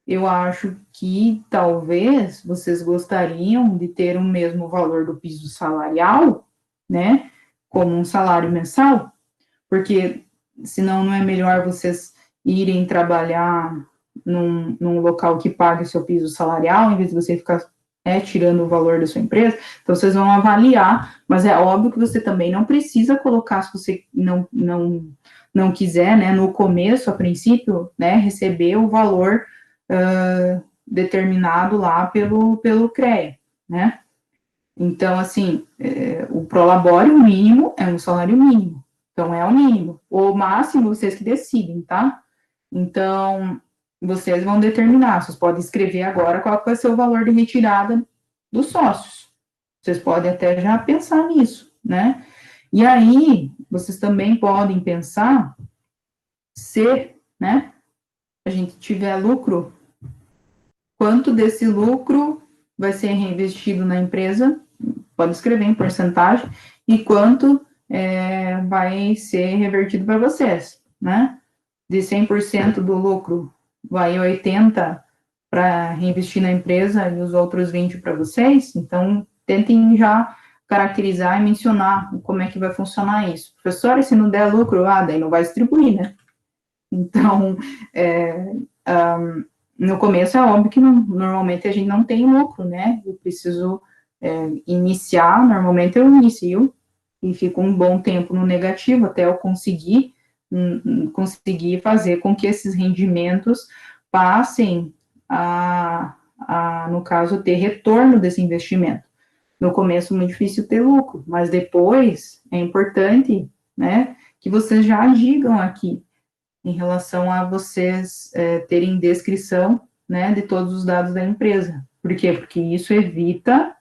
eu acho que talvez vocês gostariam de ter o mesmo valor do piso salarial, né, como um salário mensal, porque senão não é melhor vocês irem trabalhar num local que pague o seu piso salarial, em vez de você ficar tirando o valor da sua empresa. Então, vocês vão avaliar, mas é óbvio que você também não precisa colocar, se você não quiser, né, no começo, a princípio, né, receber o valor determinado lá pelo CREA, né? Então, assim, o prolabore, o mínimo, é um salário mínimo. Então, é o mínimo. O máximo, vocês que decidem, tá? Então, vocês vão determinar. Vocês podem escrever agora qual vai ser o valor de retirada dos sócios. Vocês podem até já pensar nisso, né? E aí, vocês também podem pensar se, né, a gente tiver lucro, quanto desse lucro vai ser reinvestido na empresa, pode escrever em porcentagem, e quanto vai ser revertido para vocês, né? De 100% do lucro, vai 80% para reinvestir na empresa e os outros 20% para vocês. Então, tentem já caracterizar e mencionar como é que vai funcionar isso. Professora, se não der lucro, daí não vai distribuir, né? Então, no começo é óbvio que normalmente a gente não tem lucro, né? Eu preciso iniciar, normalmente eu inicio e fico um bom tempo no negativo até eu conseguir fazer com que esses rendimentos passem no caso, ter retorno desse investimento. No começo é muito difícil ter lucro, mas depois é importante, né, que vocês já digam aqui em relação a vocês terem descrição, né, de todos os dados da empresa. Por quê? Porque isso evita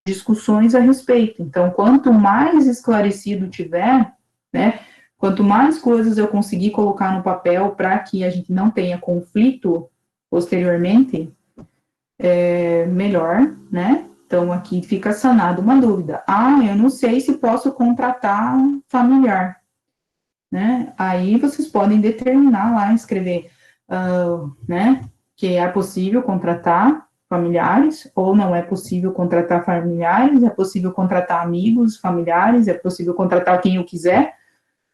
discussões a respeito. Então, quanto mais esclarecido tiver, né, quanto mais coisas eu conseguir colocar no papel para que a gente não tenha conflito posteriormente, melhor, né? Então, aqui fica sanada uma dúvida. Eu não sei se posso contratar familiar, né? Aí vocês podem determinar lá, escrever, né, que é possível contratar familiares, ou não é possível contratar familiares, é possível contratar amigos, familiares, é possível contratar quem eu quiser.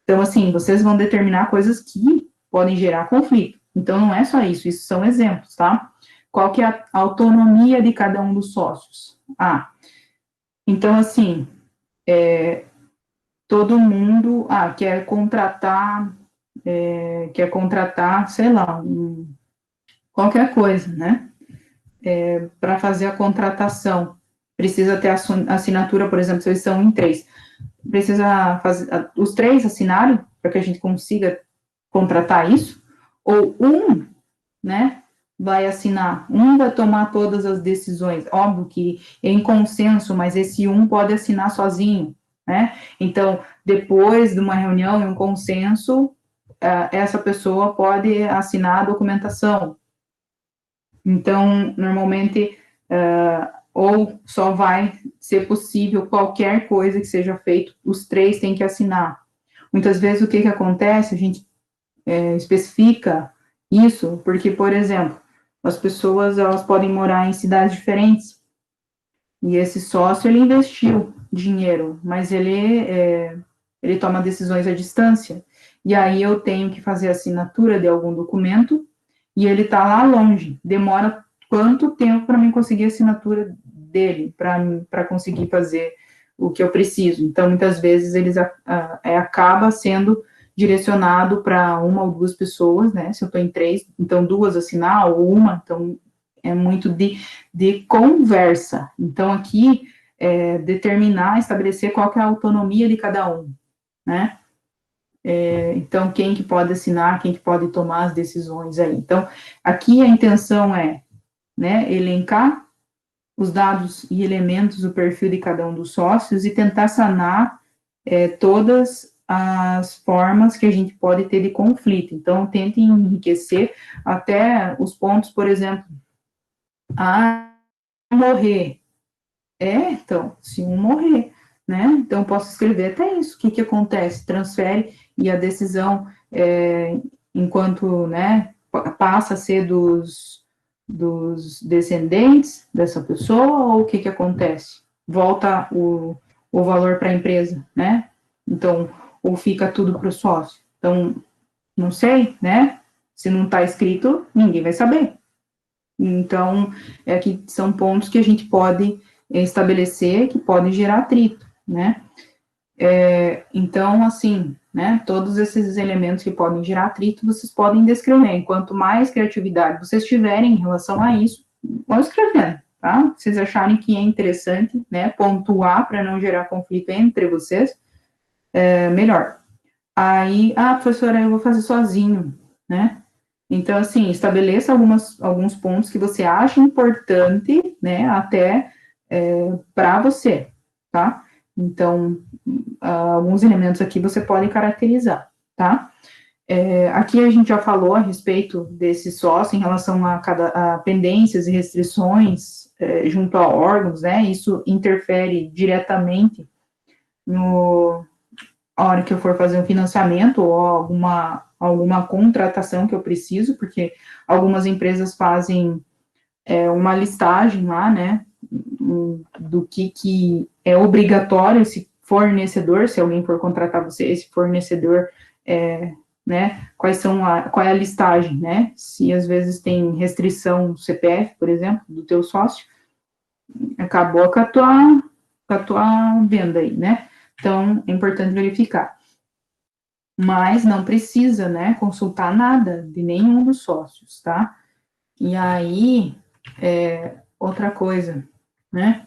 Então, assim, vocês vão determinar coisas que podem gerar conflito. Então, não é só isso, isso são exemplos, tá? Qual que é a autonomia de cada um dos sócios? Então, assim, todo mundo quer contratar, sei lá, qualquer coisa, né? Para fazer a contratação. Precisa ter assinatura, por exemplo, se eles são em 3. Precisa fazer os 3 assinarem para que a gente consiga contratar isso, ou né, vai assinar, vai tomar todas as decisões, óbvio que em consenso, mas esse pode assinar sozinho, né? Então, depois de uma reunião em um consenso, essa pessoa pode assinar a documentação. Então, normalmente, ou só vai ser possível qualquer coisa que seja feito, os 3 têm que assinar. Muitas vezes, o que acontece? A gente especifica isso, porque, por exemplo, as pessoas, elas podem morar em cidades diferentes, e esse sócio, ele investiu dinheiro, mas ele toma decisões à distância, e aí eu tenho que fazer assinatura de algum documento, e ele está lá longe, demora quanto tempo para mim conseguir a assinatura dele, para conseguir fazer o que eu preciso. Então, muitas vezes, acaba sendo direcionado para uma ou 2 pessoas, né? Se eu estou em 3, então 2 assinar, ou uma, então é muito de conversa. Então, aqui, determinar, estabelecer qual que é a autonomia de cada um, né? Então, quem que pode assinar, quem que pode tomar as decisões aí. Então, aqui a intenção é, né, elencar os dados e elementos do perfil de cada um dos sócios e tentar sanar todas as formas que a gente pode ter de conflito. Então, tentem enriquecer até os pontos, por exemplo, morrer. Então, se um morrer, né? Então, posso escrever até isso. O que acontece? Transfere e a decisão, enquanto, né, passa a ser dos descendentes dessa pessoa, ou o que acontece? Volta o valor para a empresa, né? Então, ou fica tudo para o sócio. Então, não sei, né? Se não está escrito, ninguém vai saber. Então, aqui são pontos que a gente pode estabelecer que podem gerar atrito, né? Então, assim, né, todos esses elementos que podem gerar atrito, vocês podem descrever. Quanto mais criatividade vocês tiverem em relação a isso, vão escrevendo, tá? Se vocês acharem que é interessante, né, pontuar para não gerar conflito entre vocês, melhor. Aí, professora, eu vou fazer sozinho, né? Então, assim, estabeleça alguns pontos que você acha importante, né, até para você, tá? Então, alguns elementos aqui você pode caracterizar, tá? Aqui a gente já falou a respeito desse sócio em relação a pendências e restrições junto a órgãos, né? Isso interfere diretamente no a hora que eu for fazer um financiamento ou alguma contratação que eu preciso, porque algumas empresas fazem uma listagem lá, né, do que é obrigatório esse fornecedor, se alguém for contratar você, esse fornecedor, né, qual é a listagem, né, se às vezes tem restrição CPF, por exemplo, do teu sócio, acabou com a tua venda aí, né, então é importante verificar. Mas não precisa, né, consultar nada de nenhum dos sócios, tá? E aí, outra coisa, né?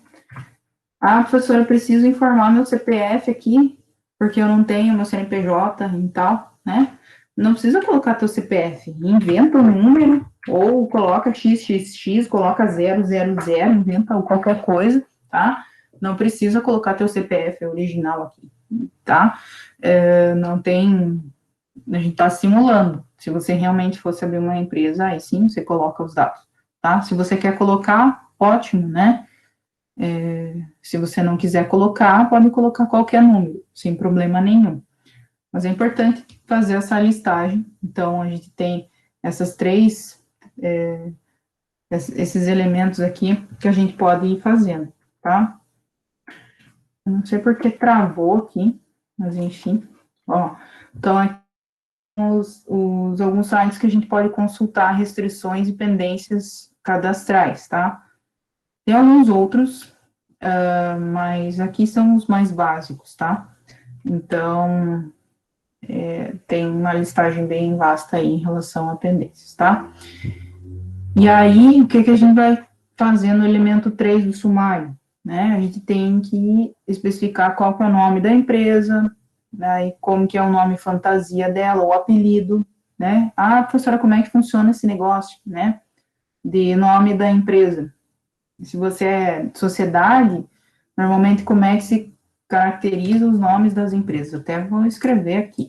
Professora, preciso informar meu CPF aqui, porque eu não tenho meu CNPJ e tal, né? Não precisa colocar teu CPF, inventa um número, ou coloca XXX, coloca 000, inventa qualquer coisa, tá? Não precisa colocar teu CPF original aqui, tá? Não tem, a gente está simulando. Se você realmente fosse abrir uma empresa, aí sim você coloca os dados, tá? Se você quer colocar, ótimo, né? Se você não quiser colocar, pode colocar qualquer número, sem problema nenhum. Mas é importante fazer essa listagem. Então, a gente tem essas esses elementos aqui que a gente pode ir fazendo, tá? Eu não sei porque travou aqui, mas enfim. Ó, então, aqui alguns sites que a gente pode consultar restrições e pendências cadastrais, tá? Tem alguns outros, mas aqui são os mais básicos, tá? Então, tem uma listagem bem vasta aí em relação a pendências, tá? E aí, o que a gente vai fazer no elemento 3 do sumário? Né? A gente tem que especificar qual que é o nome da empresa, né, e como que é o nome fantasia dela, ou apelido, né? Professora, como é que funciona esse negócio, né? De nome da empresa. Se você é sociedade, normalmente como é que se caracteriza os nomes das empresas? Eu até vou escrever aqui.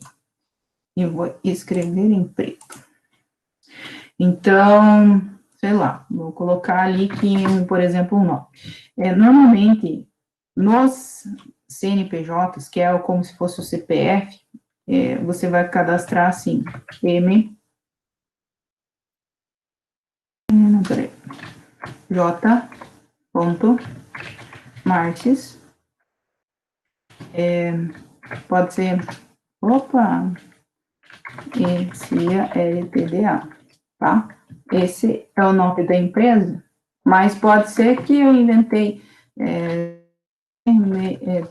Eu vou escrever em preto. Então, sei lá, vou colocar ali que, por exemplo, um nome. Normalmente, nos CNPJs, que é como se fosse o CPF, você vai cadastrar assim, J. Marques, pode ser, CIA LTDA, tá? Esse é o nome da empresa, mas pode ser que eu inventei,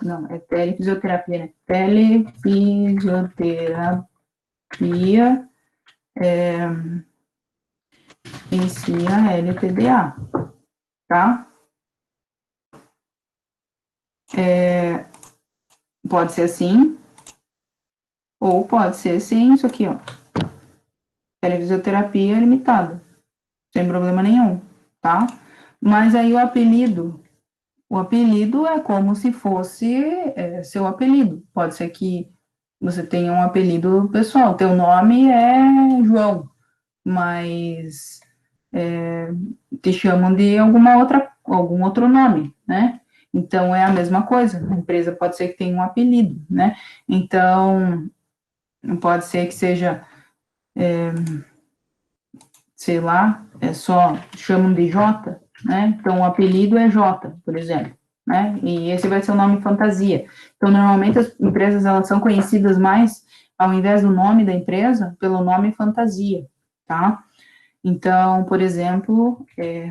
não, é telefisioterapia, né? Telefisioterapia, CIA LTDA, tá? Pode ser assim, ou pode ser sem isso aqui, ó. Telefisioterapia limitada, sem problema nenhum, tá? Mas aí o apelido é como se fosse seu apelido. Pode ser que você tenha um apelido pessoal. Teu nome é João, mas te chamam de algum outro nome, né? Então é a mesma coisa. A empresa pode ser que tenha um apelido, né? Então pode ser que seja, sei lá, só chamam de J, né? Então o apelido é J, por exemplo, né? E esse vai ser o nome fantasia. Então normalmente as empresas elas são conhecidas mais, ao invés do nome da empresa, pelo nome fantasia, tá? Então, por exemplo,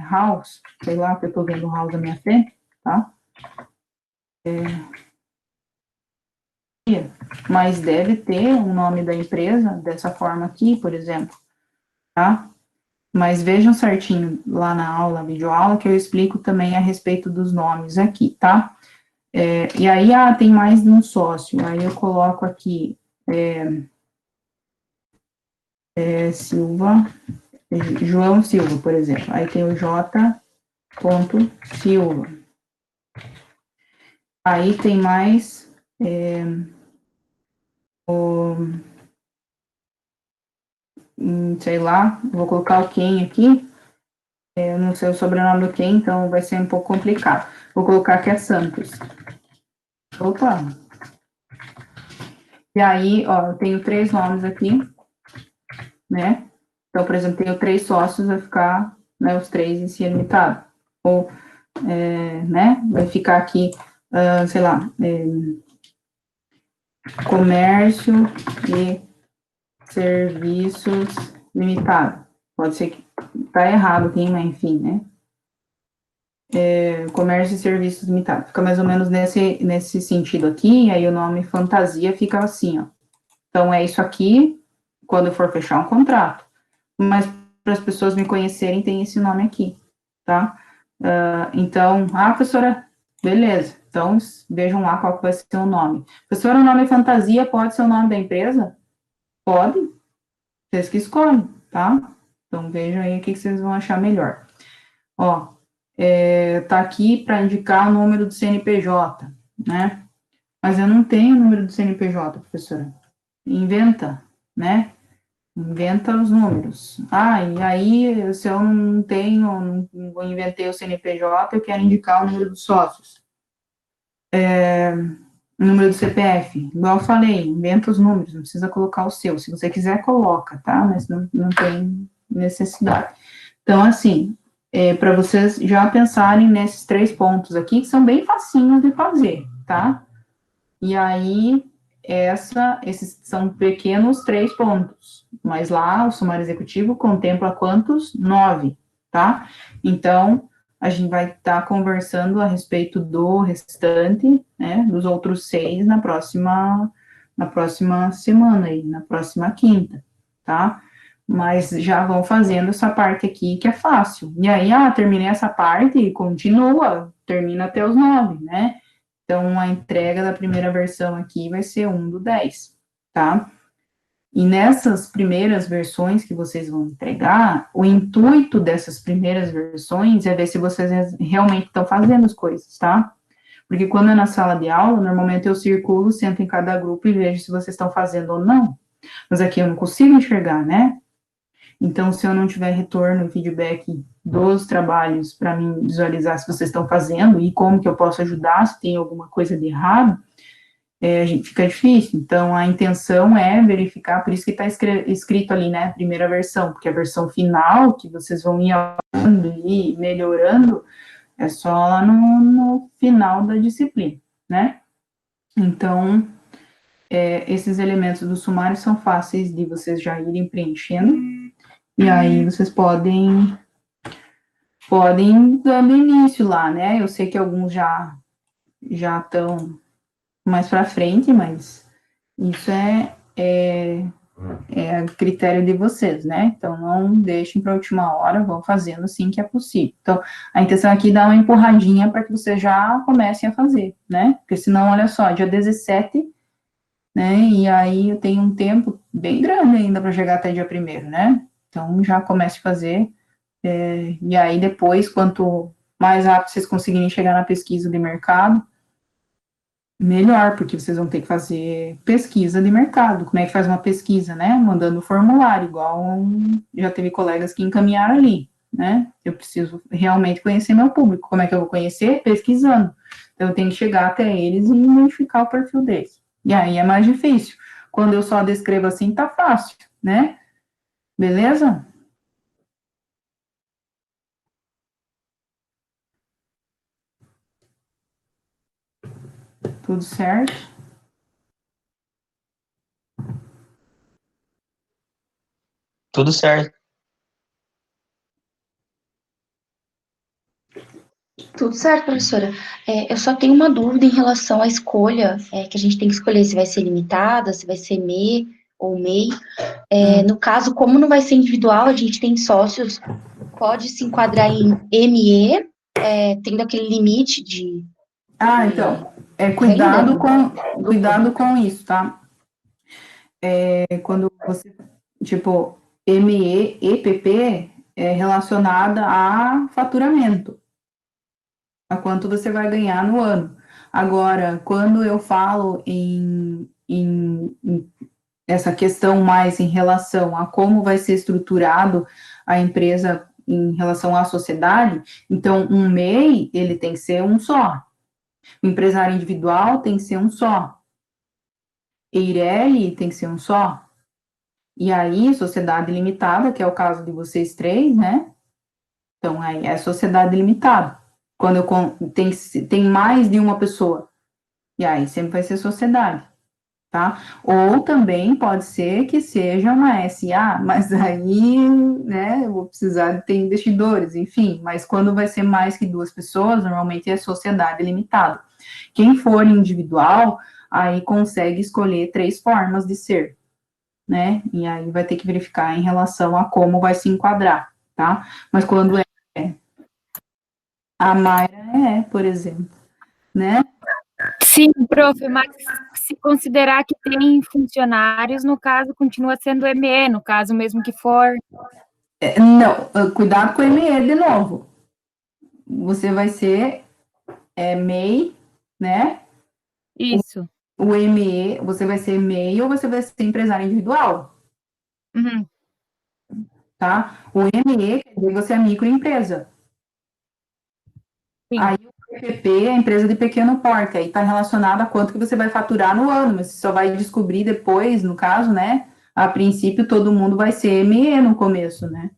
House, sei lá, que eu estou vendo o House na minha frente, tá? Mas deve ter um nome da empresa dessa forma aqui, por exemplo, tá? Mas vejam certinho lá na aula, videoaula, que eu explico também a respeito dos nomes aqui, tá? E aí, tem mais de um sócio, aí eu coloco aqui, Silva, João Silva, por exemplo, aí tem o J. Silva. Aí tem mais sei lá, vou colocar o Ken aqui, eu não sei o sobrenome do Ken, então vai ser um pouco complicado. Vou colocar que é Santos. Opa! E aí, ó, eu tenho 3 nomes aqui, né? Então, por exemplo, tenho 3 sócios, vai ficar, né, os 3 em si limitado. Ou, né, vai ficar aqui, sei lá, comércio e serviços limitado. Pode ser que tá errado aqui, mas enfim, né? Comércio e serviços limitado. Fica mais ou menos nesse sentido aqui, e aí o nome fantasia fica assim, ó. Então, é isso aqui quando eu for fechar um contrato. Mas para as pessoas me conhecerem, tem esse nome aqui, tá? Então, professora, beleza. Então, vejam lá qual que vai ser o nome. Professora, o nome fantasia pode ser o nome da empresa? Pode. Vocês que escolhem, tá? Então, vejam aí o que vocês vão achar melhor. Ó, tá aqui para indicar o número do CNPJ, né? Mas eu não tenho o número do CNPJ, professora. Inventa, né? Inventa os números. E aí, se eu não tenho, não inventei o CNPJ, eu quero indicar o número dos sócios. O número do CPF. Igual eu falei, inventa os números, não precisa colocar o seu. Se você quiser, coloca, tá? Mas não tem necessidade. Então, assim, para vocês já pensarem nesses 3 pontos aqui, que são bem facinhos de fazer, tá? E aí, esses são pequenos 3 pontos, mas lá o sumário executivo contempla quantos? 9, tá? Então, a gente vai estar conversando a respeito do restante, né, dos outros 6 na próxima semana, aí, na próxima quinta, tá? Mas já vão fazendo essa parte aqui que é fácil. E aí, terminei essa parte e continua, termina até os 9, né? Então, a entrega da primeira versão aqui vai ser 1/10, tá? E nessas primeiras versões que vocês vão entregar, o intuito dessas primeiras versões é ver se vocês realmente estão fazendo as coisas, tá? Porque quando é na sala de aula, normalmente eu circulo, sento em cada grupo e vejo se vocês estão fazendo ou não. Mas aqui eu não consigo enxergar, né? Então, se eu não tiver retorno e feedback dos trabalhos para mim visualizar se vocês estão fazendo e como que eu posso ajudar, se tem alguma coisa de errado, a gente fica difícil. Então, a intenção é verificar, por isso que está escrito ali, né, primeira versão, porque a versão final, que vocês vão ir e melhorando, é só lá no final da disciplina, né? Então, esses elementos do sumário são fáceis de vocês já irem preenchendo, e aí vocês podem dando início lá, né? Eu sei que alguns já estão mais para frente, mas isso é a critério de vocês, né? Então, não deixem para a última hora, vão fazendo assim que é possível. Então, a intenção aqui é dar uma empurradinha para que vocês já comecem a fazer, né? Porque senão, olha só, dia 17, né? E aí eu tenho um tempo bem grande ainda para chegar até dia 1º, né? Então, já comece a fazer. E aí, depois, quanto mais rápido vocês conseguirem chegar na pesquisa de mercado, melhor, porque vocês vão ter que fazer pesquisa de mercado. Como é que faz uma pesquisa, né? Mandando formulário, já teve colegas que encaminharam ali, né? Eu preciso realmente conhecer meu público. Como é que eu vou conhecer? Pesquisando. Então, eu tenho que chegar até eles e identificar o perfil deles. E aí é mais difícil. Quando eu só descrevo assim, tá fácil, né? Beleza? Tudo certo? Tudo certo. Tudo certo, professora. Eu só tenho uma dúvida em relação à escolha, que a gente tem que escolher se vai ser limitada, se vai ser MEI ou MEI. No caso, como não vai ser individual, a gente tem sócios, pode se enquadrar em ME, tendo aquele limite de Então, renda? cuidado com isso, tá? Quando você, tipo, ME, EPP é relacionada a faturamento, a quanto você vai ganhar no ano. Agora, quando eu falo em essa questão mais em relação a como vai ser estruturado a empresa em relação à sociedade, então, um MEI, ele tem que ser um só. O empresário individual tem que ser um só. Eireli tem que ser um só. E aí, sociedade limitada, que é o caso de vocês três, né? Então, aí é sociedade limitada. Quando tem mais de uma pessoa. E aí, sempre vai ser sociedade, tá? Ou também pode ser que seja uma SA, mas aí, né, eu vou precisar de ter investidores, enfim. Mas quando vai ser mais que 2 pessoas, normalmente é sociedade limitada. Quem for individual, aí consegue escolher 3 formas de ser, né? E aí vai ter que verificar em relação a como vai se enquadrar, tá? Mas quando a Mayra por exemplo, né? Sim, prof, mas se considerar que tem funcionários, no caso, continua sendo ME, no caso mesmo que for. Não, cuidado com o ME de novo. Você vai ser MEI, né? Isso. O ME, você vai ser MEI ou você vai ser empresário individual, Uhum. tá? O ME quer dizer que você é microempresa. Sim. Aí o PPP é a empresa de pequeno porte, aí está relacionado a quanto que você vai faturar no ano, mas você só vai descobrir depois, no caso, né? A princípio, todo mundo vai ser ME no começo, né?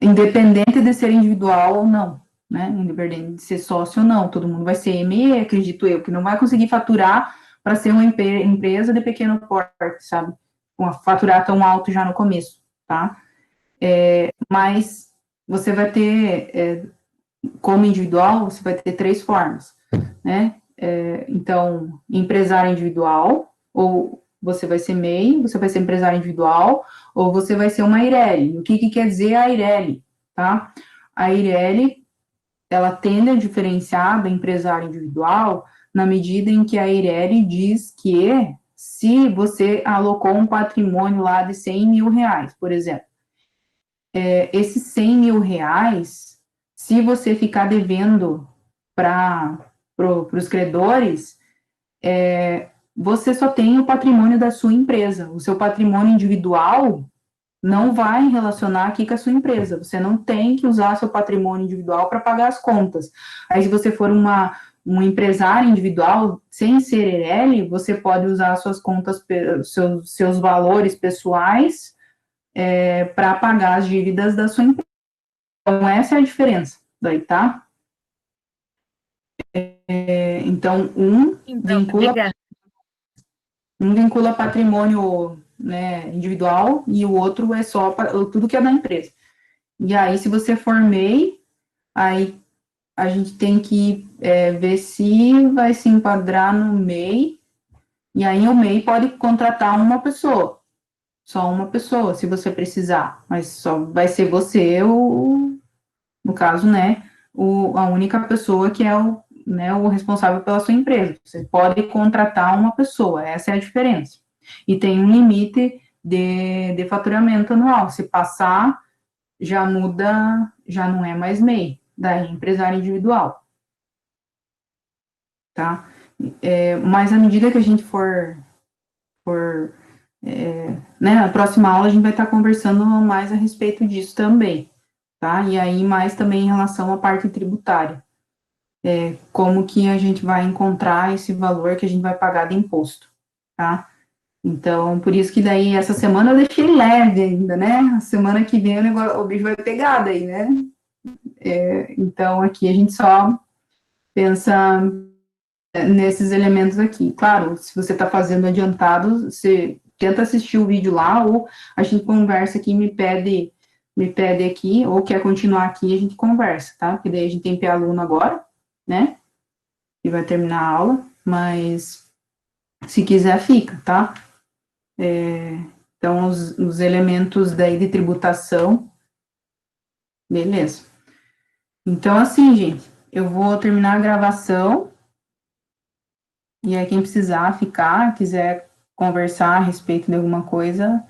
Independente de ser individual ou não, né? Independente de ser sócio ou não, todo mundo vai ser ME, acredito eu, que não vai conseguir faturar para ser uma empresa de pequeno porte, sabe? Faturar tão alto já no começo, tá? Mas você vai ter como individual, você vai ter 3 formas, né? Então, empresário individual, ou você vai ser MEI, você vai ser empresário individual, ou você vai ser uma Eireli. O que quer dizer a Eireli, tá? A Eireli, ela tende a diferenciar do empresário individual na medida em que a Eireli diz que se você alocou um patrimônio lá de 100 mil reais, por exemplo, esses 100 mil reais, se você ficar devendo para os credores, você só tem o patrimônio da sua empresa. O seu patrimônio individual não vai relacionar aqui com a sua empresa. Você não tem que usar seu patrimônio individual para pagar as contas. Aí, se você for um empresário individual, sem ser ERL, você pode usar suas contas, seus valores pessoais para pagar as dívidas da sua empresa. Então, essa é a diferença daí, tá? Então, vincula patrimônio, né, individual e o outro é só tudo que é da empresa. E aí, se você for MEI, aí a gente tem que ver se vai se enquadrar no MEI, e aí o MEI pode contratar uma pessoa, só uma pessoa, se você precisar, mas só vai ser você, no caso, né, a única pessoa que é o responsável pela sua empresa. Você pode contratar uma pessoa, essa é a diferença. E tem um limite de faturamento anual. Se passar, já muda, já não é mais MEI, daí é empresário individual. Tá? Mas à medida que a gente for né, na próxima aula a gente vai estar conversando mais a respeito disso também, tá? E aí mais também em relação à parte tributária. Como que a gente vai encontrar esse valor que a gente vai pagar de imposto, tá? Então, por isso que daí, essa semana eu deixei leve ainda, né? A semana que vem o bicho vai pegar daí, né? Então, aqui a gente só pensa nesses elementos aqui. Claro, se você está fazendo adiantado, você tenta assistir o vídeo lá, ou a gente conversa aqui, me pede aqui, ou quer continuar aqui, a gente conversa, tá? Porque daí a gente tem aluno agora, né? E vai terminar a aula, mas se quiser, fica, tá? Então, os elementos daí de tributação, beleza. Então, assim, gente, eu vou terminar a gravação, e aí quem precisar ficar, quiser conversar a respeito de alguma coisa,